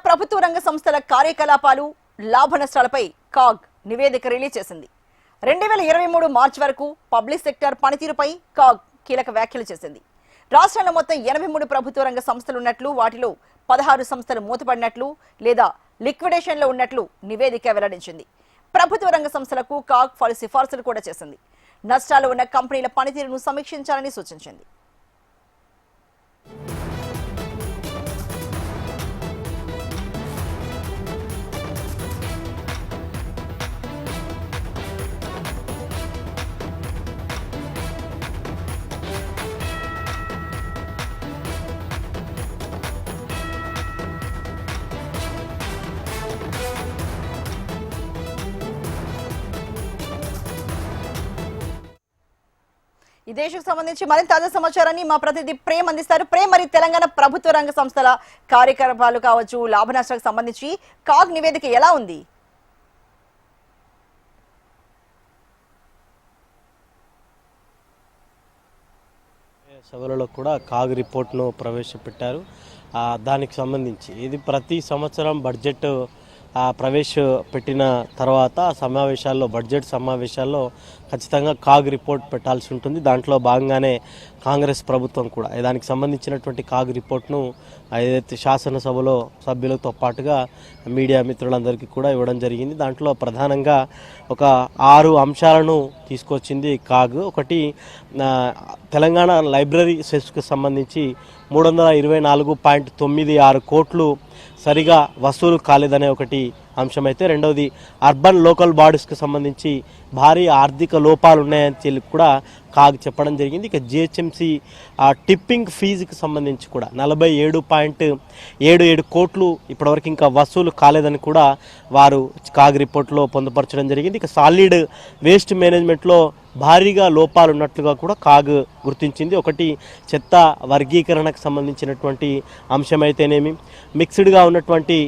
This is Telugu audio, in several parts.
ప్రభుత్వ రంగ సంస్థల కార్యకలాపాలు లాభ నష్టాలపై కాగ్ నివేదిక రిలీజ్ చేసింది. 2023 మార్చి వరకు పబ్లిక్ సెక్టర్ పనితీరుపై కాగ్ కీలక వ్యాఖ్యలు చేసింది. రాష్ట్రంలో మొత్తం 83 ప్రభుత్వ రంగ సంస్థలు ఉన్నట్లు, వాటిలో 16 సంస్థలు మూతపడినట్లు లేదా లిక్విడేషన్ లో ఉన్నట్లు నివేదిక వెల్లడించింది. ప్రభుత్వ రంగ సంస్థలకు కాగ్ పలు సిఫార్సులు కూడా చేసింది. నష్టాలు ఉన్న కంపెనీల పనితీరును సమీక్షించాలని సూచించింది. ఈ దేశకు సంబంధించి మరింత తాజా సమాచారాన్ని మా ప్రతినిధి ప్రేమ్ అందిస్తారు. ప్రేమ్, మరి తెలంగాణ ప్రభుత్వ రంగ సంస్థల కార్యకలాపాలు కావచ్చు, లాభ నష్టాలకు సంబంధించి కాగ్ నివేదిక ఎలా ఉంది? సభలలో కూడా కాగ్ రిపోర్ట్ను ప్రవేశపెట్టారు. దానికి సంబంధించి ఇది ప్రతి సంవత్సరం బడ్జెట్ ప్రవేశపెట్టిన తర్వాత సమావేశాల్లో, బడ్జెట్ సమావేశాల్లో ఖచ్చితంగా కాగ్ రిపోర్ట్ పెట్టాల్సి ఉంటుంది. దాంట్లో భాగంగానే కాంగ్రెస్ ప్రభుత్వం కూడా దానికి సంబంధించినటువంటి కాగ్ రిపోర్ట్ను ఏదైతే శాసనసభలో సభ్యులతో పాటుగా మీడియా మిత్రులందరికీ కూడా ఇవ్వడం జరిగింది. దాంట్లో ప్రధానంగా ఒక 6 అంశాలను తీసుకొచ్చింది కాగ్. ఒకటి, తెలంగాణ లైబ్రరీ సెస్కు సంబంధించి 324.96 కోట్లు సరిగా వసూలు కాలేదనే ఒకటి అంశమైతే, రెండవది అర్బన్ లోకల్ బాడీస్కి సంబంధించి భారీ ఆర్థిక లోపాలు ఉన్నాయని చెప్పి కూడా కాగ్ చెప్పడం జరిగింది. ఇక జిహెచ్ఎంసీ టిప్పింగ్ ఫీజుకి సంబంధించి కూడా 47.77 కోట్లు ఇప్పటివరకు ఇంకా వసూలు కాలేదని కూడా వారు కాగ్ రిపోర్ట్లో పొందుపరచడం జరిగింది. ఇక సాలిడ్ వేస్ట్ మేనేజ్మెంట్లో భారీగా లోపాలు ఉన్నట్లుగా కూడా కాగ్ గుర్తించింది. ఒకటి, చెత్త వర్గీకరణకు సంబంధించినటువంటి అంశమైతేనేమి, మిక్స్డ్గా ఉన్నటువంటి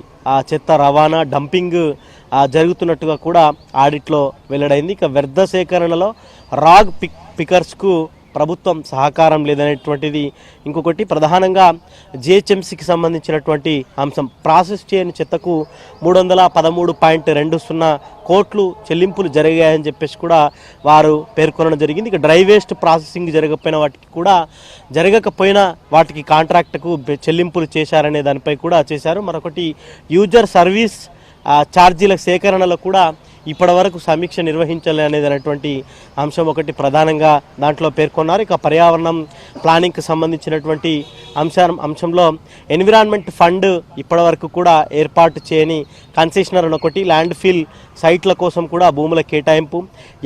చెత్త రవాణా, డంపింగ్ జరుగుతున్నట్టుగా కూడా ఆడిట్లో వెల్లడైంది. ఇక వ్యర్థ సేకరణలో రాగ్ పికర్స్కు ప్రభుత్వం సహకారం లేదనేటువంటిది ఇంకొకటి. ప్రధానంగా జిహెచ్ఎంసీకి సంబంధించినటువంటి అంశం, ప్రాసెస్ చేయని చెత్తకు 313.20 కోట్లు చెల్లింపులు జరిగాయని చెప్పేసి కూడా వారు పేర్కొనడం జరిగింది. ఇక డ్రై వేస్ట్ ప్రాసెసింగ్ జరగకపోయినా వాటికి కాంట్రాక్టుకు చెల్లింపులు చేశారనే దానిపై కూడా చేశారు. మరొకటి, యూజర్ సర్వీస్ ఛార్జీల సేకరణలో కూడా ఇప్పటి వరకు సమీక్ష నిర్వహించాలనేది అంశం ఒకటి ప్రధానంగా దాంట్లో పేర్కొన్నారు. ఇక పర్యావరణం ప్లానింగ్కి సంబంధించినటువంటి అంశంలో ఎన్విరాన్మెంట్ ఫండ్ ఇప్పటి వరకు కూడా ఏర్పాటు చేయని కన్సెషనర్ అని ఒకటి, ల్యాండ్ ఫిల్ సైట్ల కోసం కూడా భూముల కేటాయింపు,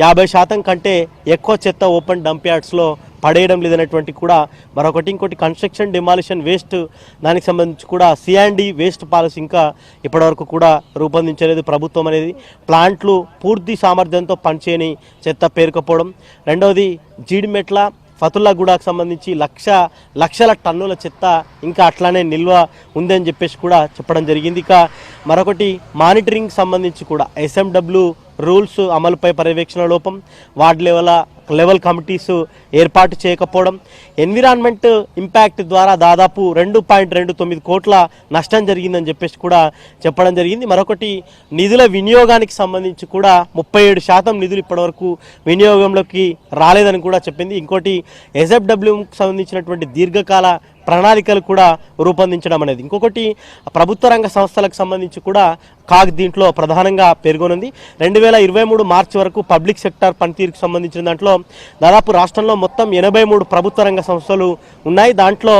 50% కంటే ఎక్కువ చెత్త ఓపెన్ డంప్ యార్డ్స్లో పడేయడం లేదనేటువంటి కూడా మరొకటి. ఇంకోటి, కన్స్ట్రక్షన్ డిమాలిషన్ వేస్ట్ దానికి సంబంధించి కూడా C&D వేస్ట్ పాలసీ ఇంకా ఇప్పటివరకు కూడా రూపొందించలేదు ప్రభుత్వం అనేది. ప్లాంట్లు పూర్తి సామర్థ్యంతో పనిచేయని చెత్త పేరుకపోవడం. రెండవది, జీడిమెట్ల ఫతుల్లాగూడకు సంబంధించి లక్షల టన్నుల చెత్త ఇంకా అట్లానే నిల్వ ఉందని చెప్పేసి కూడా చెప్పడం జరిగింది. ఇక మరొకటి, మానిటరింగ్ సంబంధించి కూడా SMW రూల్స్ అమలుపై పర్యవేక్షణ లోపం, వార్డ్ లెవెల్ కమిటీస్ ఏర్పాటు చేయకపోవడం, ఎన్విరాన్మెంట్ ఇంపాక్ట్ ద్వారా దాదాపు 2.29 కోట్ల నష్టం జరిగిందని చెప్పేసి కూడా చెప్పడం జరిగింది. మరొకటి, నిధుల వినియోగానికి సంబంధించి కూడా 37% నిధులు ఇప్పటివరకు వినియోగంలోకి రాలేదని కూడా చెప్పింది. ఇంకోటి, SFWకి సంబంధించినటువంటి దీర్ఘకాల ప్రణాళికలు కూడా రూపొందించడం అనేది. ఇంకొకటి, ప్రభుత్వ రంగ సంస్థలకు సంబంధించి కూడా కాగ్ దీంట్లో ప్రధానంగా పేర్కొనుంది. 2023 మార్చి వరకు పబ్లిక్ సెక్టార్ పనితీరుకు సంబంధించిన దాంట్లో దాదాపు రాష్ట్రంలో మొత్తం 83 ప్రభుత్వ రంగ సంస్థలు ఉన్నాయి. దాంట్లో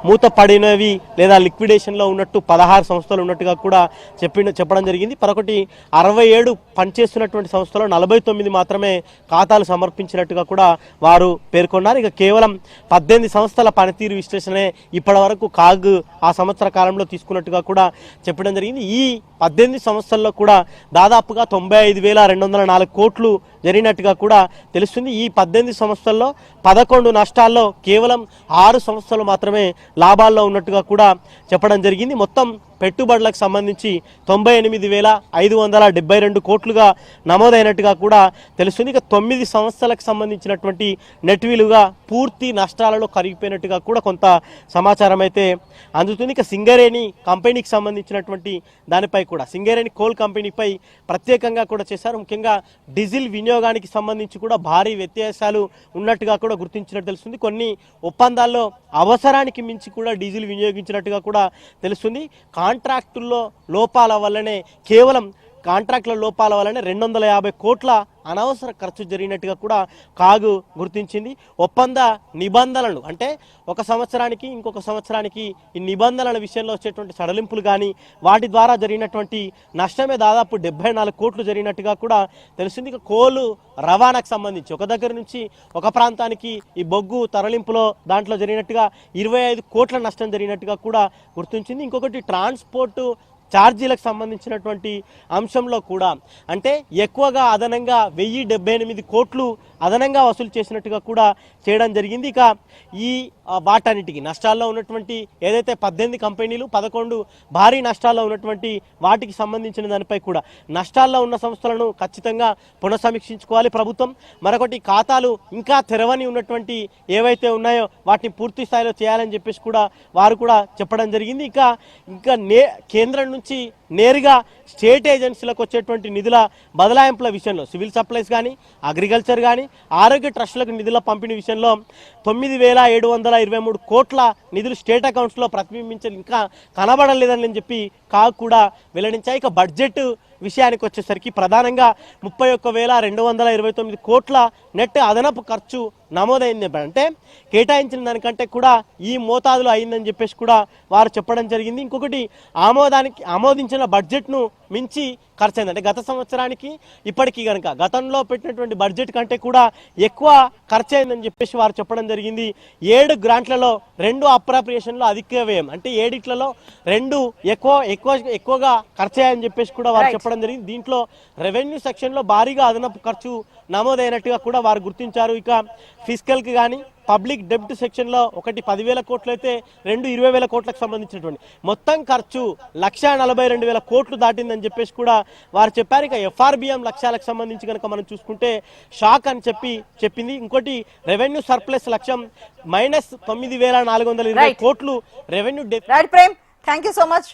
మూతపడినవి లేదా లిక్విడేషన్లో ఉన్నట్టు 16 సంస్థలు ఉన్నట్టుగా కూడా చెప్పడం జరిగింది. మరొకటి, 67 పనిచేస్తున్నటువంటి సంస్థలు 49 మాత్రమే ఖాతాలు సమర్పించినట్టుగా కూడా వారు పేర్కొన్నారు. ఇక కేవలం 18 సంస్థల పనితీరు విశ్లేషణే ఇప్పటి వరకు కాగ్ ఆ సంవత్సర కాలంలో తీసుకున్నట్టుగా కూడా చెప్పడం జరిగింది. ఈ 18 సంవత్సరాల్లో కూడా దాదాపుగా 95,204 కోట్లు జరిగినట్టుగా కూడా తెలుస్తుంది. ఈ 18 సంస్థల్లో 11 నష్టాల్లో కేవలం 6 సంస్థలు మాత్రమే లాభాల్లో ఉన్నట్టుగా కూడా చెప్పడం జరిగింది. మొత్తం పెట్టుబడులకు సంబంధించి 98,572 కోట్లుగా నమోదైనట్టుగా కూడా తెలుస్తుంది. ఇక 9 సంస్థలకు సంబంధించినటువంటి నెట్ విలువగా పూర్తి నష్టాలలో కరిగిపోయినట్టుగా కూడా కొంత సమాచారం అయితే అందుతుంది. ఇక సింగరేణి కంపెనీకి సంబంధించినటువంటి దానిపై కూడా సింగరేణి కోల్ కంపెనీపై ప్రత్యేకంగా కూడా చేశారు. ముఖ్యంగా డీజిల్ వినియోగానికి సంబంధించి కూడా భారీ వ్యత్యాసాలు ఉన్నట్టుగా కూడా గుర్తించినట్టు తెలుస్తుంది. కొన్ని ఒప్పందాల్లో అవసరానికి మించి కూడా డీజిల్ వినియోగించినట్టుగా కూడా తెలుస్తుంది. కాంట్రాక్టుల్లో లోపాల వల్లనే కేవలం కాంట్రాక్టుల లోపాల వల్లనే 250 కోట్ల అనవసర ఖర్చు జరిగినట్టుగా కూడా కాగు గుర్తించింది. ఒప్పంద నిబంధనలు అంటే ఒక సంవత్సరానికి ఇంకొక సంవత్సరానికి ఈ నిబంధనల విషయంలో వచ్చేటువంటి సడలింపులు కానీ వాటి ద్వారా జరిగినటువంటి నష్టమే దాదాపు 74 కోట్లు జరిగినట్టుగా కూడా తెలిసింది. ఇక కోలు రవాణాకు సంబంధించి ఒక దగ్గర నుంచి ఒక ప్రాంతానికి ఈ బొగ్గు తరలింపులో దాంట్లో జరిగినట్టుగా 25 కోట్ల నష్టం జరిగినట్టుగా కూడా గుర్తించింది. ఇంకొకటి ట్రాన్స్పోర్టు ఛార్జీలకు సంబంధించినటువంటి అంశంలో కూడా అంటే ఎక్కువగా అదనంగా 1078 కోట్లు అదనంగా వసూలు చేసినట్టుగా కూడా చేయడం జరిగింది. ఇక ఈ వాటన్నిటికి నష్టాల్లో ఉన్నటువంటి ఏదైతే 18 కంపెనీలు 11 భారీ నష్టాల్లో ఉన్నటువంటి వాటికి సంబంధించిన దానిపై కూడా నష్టాల్లో ఉన్న సంస్థలను ఖచ్చితంగా పునఃసమీక్షించుకోవాలి ప్రభుత్వం. మరొకటి ఖాతాలు ఇంకా తెరవని ఉన్నటువంటి ఏవైతే ఉన్నాయో వాటిని పూర్తి స్థాయిలో చేయాలని చెప్పేసి కూడా వారు కూడా చెప్పడం జరిగింది. ఇంకా కేంద్రం నుంచి నేరుగా స్టేట్ ఏజెన్సీలకు వచ్చేటువంటి నిధుల బదలాయింపుల విషయంలో సివిల్ సప్లైస్ కానీ అగ్రికల్చర్ కానీ ఆరోగ్య ట్రస్టులకు నిధుల పంపిణీ విషయంలో 9,723 కోట్ల నిధులు స్టేట్ అకౌంట్స్లో ప్రతిబింబించాలి ఇంకా కనబడలేదని చెప్పి కాగ్ కూడా వెల్లడించాయి. ఇక బడ్జెట్ విషయానికి వచ్చేసరికి ప్రధానంగా 31,229 కోట్ల నెట్ అదనపు ఖర్చు నమోదైంది. అంటే కేటాయించిన దానికంటే కూడా ఈ మోతాదులో అయిందని చెప్పేసి కూడా వారు చెప్పడం జరిగింది. ఇంకొకటి ఆమోదించిన బడ్జెట్ను మించి ఖర్చు అయింది. అంటే గత సంవత్సరానికి ఇప్పటికీ కనుక గతంలో పెట్టినటువంటి బడ్జెట్ కంటే కూడా ఎక్కువ ఖర్చు అయిందని చెప్పేసి వారు చెప్పడం జరిగింది. 7 గ్రాంట్లలో 2 అప్రాప్రియేషన్లో అధిక వ్యయం అంటే 7 ఎక్కువగా ఖర్చు అయ్యాయని చెప్పేసి కూడా వారు చెప్పడం జరిగింది. దీంట్లో రెవెన్యూ సెక్షన్లో భారీగా అదనపు ఖర్చు నమోదైనట్టుగా కూడా వారు గుర్తించారు. ఇక ఫిజికల్కి కానీ పబ్లిక్ డెబ్ట్ సెక్షన్లో ఒకటి 10,000 కోట్లు అయితే 2 20,000 కోట్లకు సంబంధించినటువంటి మొత్తం ఖర్చు 1,42,000 కోట్లు దాటిందని చెప్పేసి కూడా వారు చెప్పారు. ఇక FRBM లక్ష్యాలకు సంబంధించి కనుక మనం చూసుకుంటే షాక్ అని చెప్పింది. ఇంకోటి రెవెన్యూ సర్ప్లస్ లక్ష్యం -9,420 కోట్లు revenue. Right Prem, thank you so much.